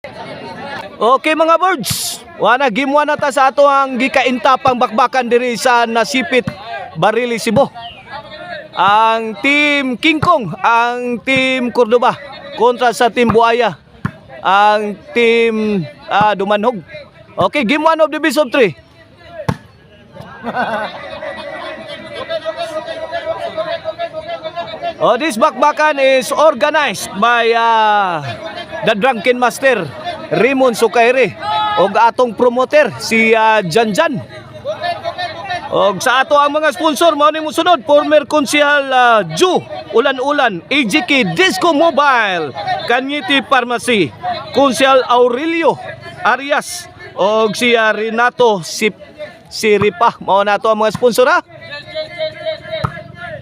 Okay mga birds, game 1 na ta sa ato ang gikaintapang bakbakan diri sa Nasipit, Barili, Cebu. Ang team King Kong, ang team Cordoba kontra sa team Buaya, ang team Dumanhog. Okay, game 1 of the best of 3. This bakbakan is organized by the Drunken Master Raymond Sukairi og atong promoter si Janjan. Og sa ato ang mga sponsor mao ni mosunod, former konsehal Ju Ulan-Ulan, AGK Disco Mobile, Kanyiti Pharmacy, konsehal Aurelio Arias og si Renato Siripa. Mao na to ang mga sponsor ha.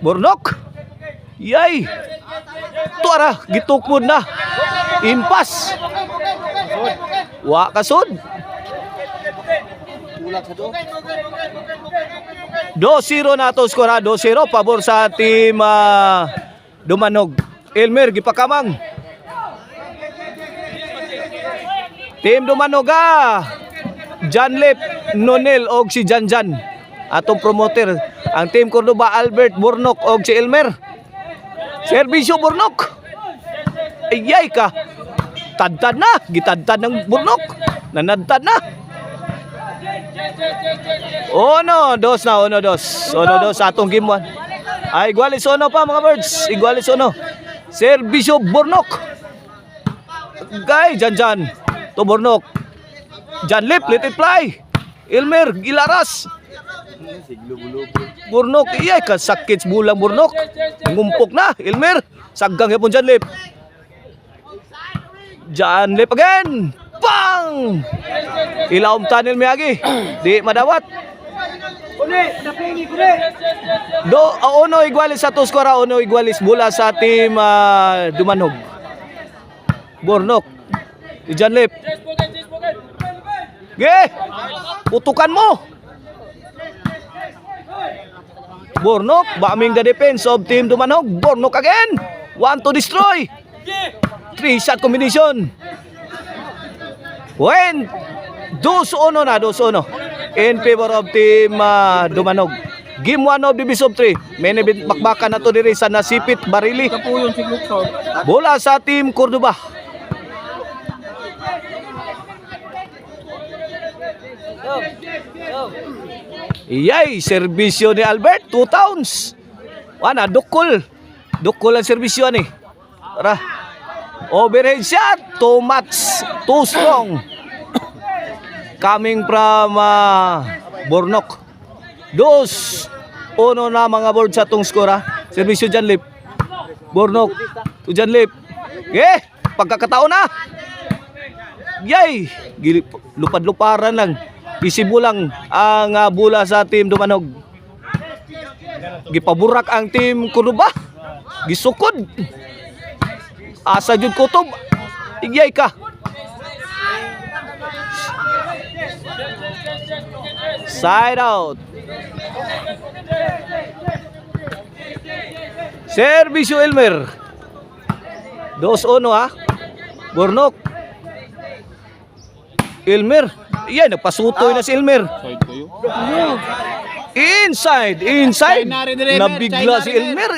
Burnok. Yay. Tuara gitukmod na. Impas. Wa kasod. 2-0 na to skora, 2-0 pabor sa team Dumanog. Elmer gipakamang. Team Dumanog Janlip Nonel og si Janjan atong promoter. Ang team Cordoba Albert Burnok og si Elmer. Serbisyo Burnok. Ayay ka. Tadtad na, gitadtad ng Burnok. Nanadtad na. Ono dos atong game 1. Ay igualis ono pa mga birds, igualis ono. Serbisyo Burnok. Gay Janjan to Burnok. Janlip let it fly. Elmer gilaras. Burnok iyay ka sakit bulang Burnok. Ngumpok na Elmer. Saggang yapon Janlip. Janlip again. Bang! Ilaom tunnel Miyagi. Di madawat. Ono igualis sa tuskora, ono igualis bula sa team Dumanog. Burnok. Janlip. Ge! Putukan mo. Burnok, bombing the defense of team Dumanog. Burnok again. Want to destroy. 3-shot combination. When 2-1 na, 2-1 in favor of team Dumanog. Game 1 of the best of 3. May bakbakan na to diri sa Nasipit, Barili. Bola sa team Cordoba. Iyay, serbisyo ni Albert, 2 towns. Wana, dukol. Dukol ang serbisyo ni. Tara. Overhead shot, too much, too strong. Coming from Burnok. 2-1 na mga board sa tong skora. Serbisyo Janlip. Burnok to Janlip. Pagkakataon na. Yay! Lupad-luparan lang. Isibulang ang bula sa team Dumanog. Gipaburak ang team Cordoba. Gisukod. Asa jud kutob. Igyay ka. Side out. Serbisyo Elmer. 2-1 Burnok. Elmer. Yan, nagpasutoy na si Elmer. Inside. Nabigla si Elmer.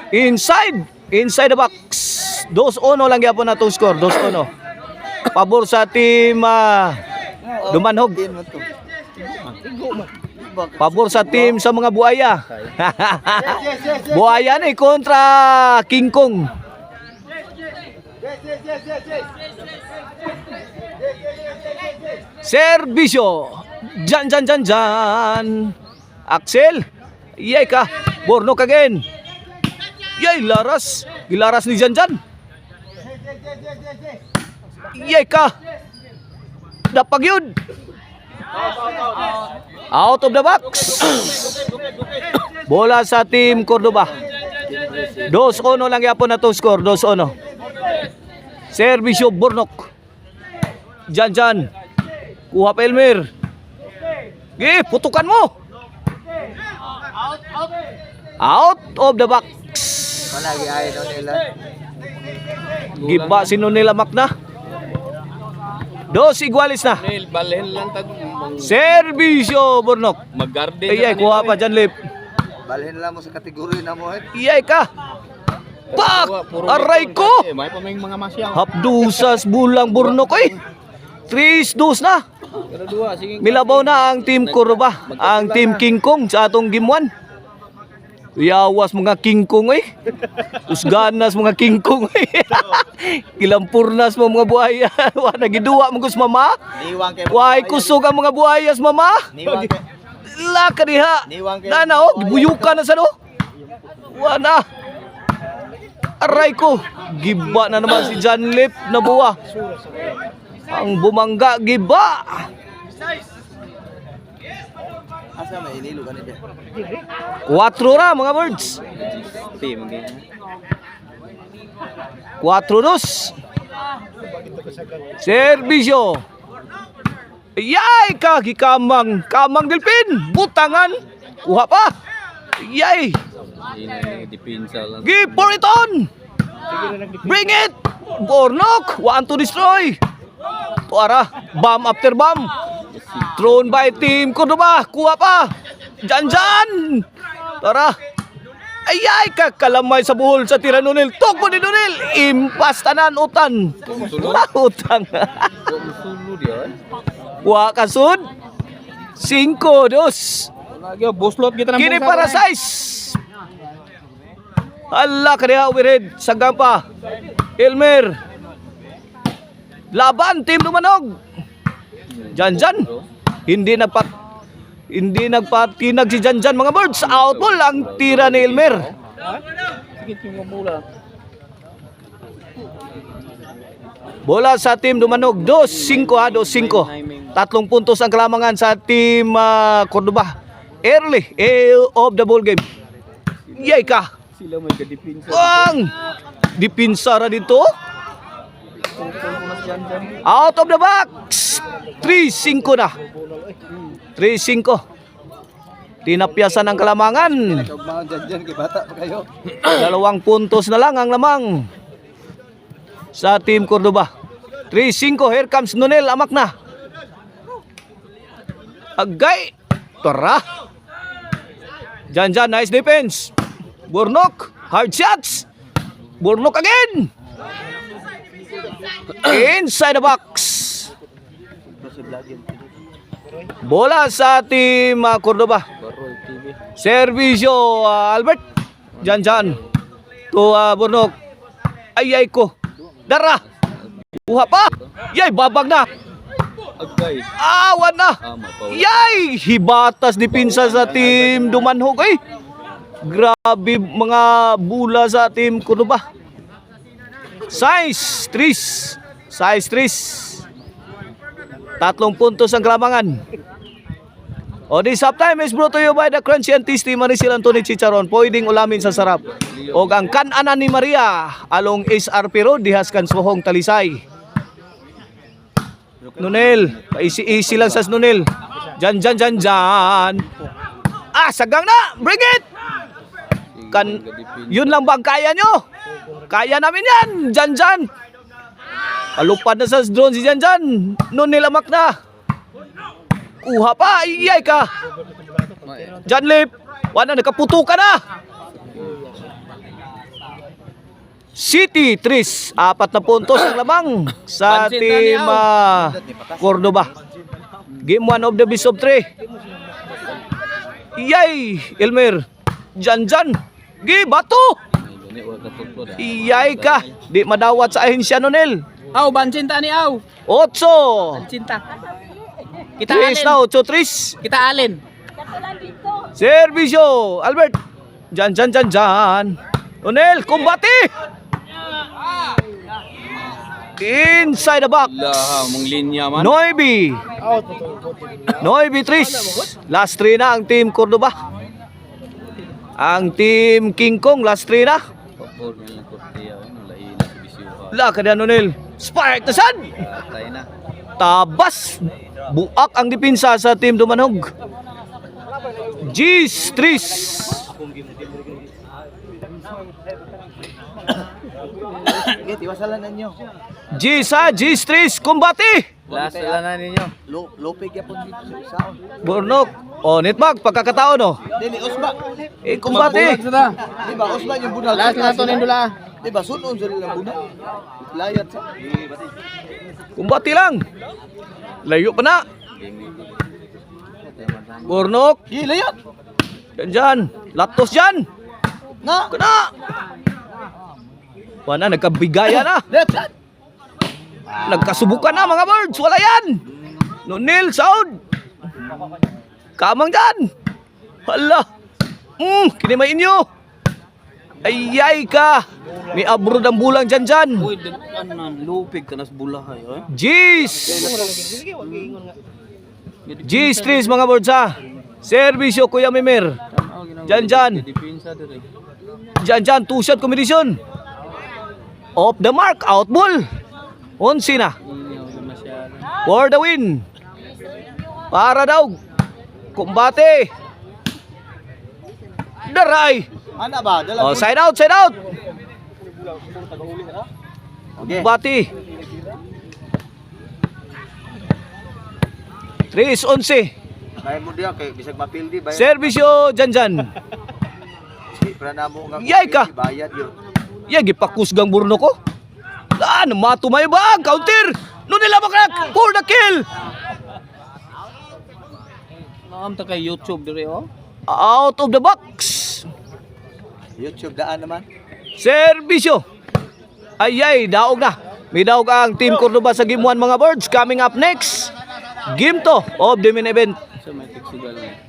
Inside the box. 2-1 lang yapon na itong score. 2-1. Pabor sa team Dumanhog. Pabor sa team sa mga Buaya. Buaya ni kontra King Kong. Serbisyo. Jan. Axel. Iyay ka. Burnok again. Yay, laras. Gilaras ni Janjan. Yay ka. Dapag yun. Out of the box. Bola sa team Cordoba. 2-1 lang yapon na itong score. 2-1. Serbisyo Burnok. Janjan. Kuha pa Elmer. Putukan mo. Out of the box. Malagi ayaw nila. Giba si Nonel amak na. Dos igualis na. Balhin lang tag Serbisyo Burnok. mag-garden. Iyay, kuha pa dyan, Lip. Balhin lang mo sa kategori na mo. Iyay ka. Pak! Aray ko! May pa may mga masyaw. Hapdusas bulang Burnok eh. 3-2 na. Pero duwa, sige. Milabaw na ang Team Kuruba. Ang Team King Kong sa atong Game 1. Yawas mga King Kong eh. Usganas mga King Kong eh. Kilampurnas mo mga buhaya. Wala giduwa mo gus mama. Niwang kay Why kusog ang mga buhayas mama. Niwang kay La ka diha. Niwang kay Nana oh, gibuyukan na sa do. Wala. Aray ko. Giba na naman si John Lip na buwa. Ang bumangga giba. asa may inilo kanina. 4 ra mga birds. Team ganyan. 4-2. Serbisyo. Yay! Kamang Delpin. Butangan. Kuha pa. Yay! Hindi na dipinsa lang. Give for it on. Bring it. Bornok. Want to destroy. Tuara. Bomb after bomb. Thrown by Team Cordoba. Kuha pa. Janjan. Tara. Ayay, kakalamay sa buhol sa tira Nonel. Tugpo ni Nonel. Impas tanan utan. Utang. Sulod yan. Wa kasud. 5-2. Lagi boslot kita nang. Kini para size. Allah kaniya overhead. Sagang pa. Elmer. Laban Team Dumanog. Janjan. Hindi nagpatinag si Janjan mga birds. Out ball ang tira ni Elmer. Sige yung mula. Bola sa Team Dumanog. 2-5 ha. 2-5. 3 puntos ang kalamangan sa Team Cordoba. Early of the ball game. Yay ka. Sila may kadipinsa. Ang dipinsara dito. Out of the box. 3-5 na. 3-5. Tinapyasan ng kalamangan. Kag mga dyan kay bata pa kayo. 2 puntos na lang ang lamang sa Team Cordoba. 3-5. Here comes Nonel. Amak na. Agay. Tara. Janjan. Nice defense. Burnok. Hard shots. Burnok again. Inside the box. Bola sa Team Cordoba. Barol TV. Servisyo Albert. Janjan. To Burnok. Ayay ko. Dara. Kuha pa. Yay, babag na. Agay. Awan na. Mapaw. Yay! Hibatas dipinsa sa Team Dumanhog eh. Grabe mga bula sa Team Cordoba. Size 3. Size 3. 3 puntos ang kalamangan. O this halftime is brought to you by the Crunchy and Tasty Maricel Anthony Chicharon. Pwedeng ulamin sa sarap. O ang Kan-anan ni Maria along SRP Road, Dihas Kansuhong, Talisay. Nonel, easy lang sa Nonel. Jan. Sagang na. Bring it. Yun lang bang kaya nyo? Kaya namin yan. Jan. Palupad na sa drone si Jan. Nonel amak na. Kuha pa. Iyay ka. Jan Lip. Wala, nakaputo ka na. City 3, 4 na puntos ang lamang sa Team Cordoba. Game 1 of the best of 3. Iyay, Elmer. Jan. Gi, bato. Iyay ka. Di madawat sa ahensya Nonel. Aw, bansinta ni aw. 8. Bansinta. Kita 3 alin. na, 8-3. Kita alin. Servisyo, Albert. Jan. Nonel, kumbati. Inside the box. Mong linya man. Noibi 3. Last 3 na ang Team Cordoba. Ang Team King Kong last 3 na. La kada Nonel. Spike na sad. Tabas. Buak ang depensa sa Team Dumanog. G's 3. Sige, tiwasalan na ninyo. G sa G-Streets Kumbati. Last na na ninyo. Lupig ya po dito sa sound. Burnok. O, Nitmag, pagkakataon o. Dili, Usba. Kumbati. Di ba, Usba yung bunal. Last na to nindula. Di ba, sunon sa nilang bunal. Layat sa. Kumbati lang. Layo pa na. Burnok. Di, layat. Dyan. Latos dyan. Na. Kana. Wala, nagkabigaya na. Layat. Nagkasubukan na mga birds. Wala yan. Nunil, sound. Kamang dyan. Hala. Kinimay inyo. Ayay ka. May abroad ang bulang dyan. Uy, dagkanan. Lupig ka nas bulahay. Jeez. G-Streets mga birds ha. Servisyo Kuya Mimir. Dyan. Dipinsa dire. Dyan. Two-shot combination. Off the mark. Out ball. 11 na. Masyado. For the win. Para daw. Kumbate. Daray. Ana ba? Dala. Oh, side out. Okay. Kumbati. 3-11. Kaya mo diya kay bisag mapildi bayad. Servisyo dyan. Para na mo nga. Yay ka. Bayad yun. Yan, gipakusgang burno ko. Matumay ba? Counter. Nunila Bakrak. For the kill. Naam ta kay YouTube dire Out of the box. YouTube daan naman. Servisyo. Ayay, daog na. May daog ang Team Cordoba sa Game 1 mga birds. Coming up next, Game 2 of the main event. sa may tiksigal.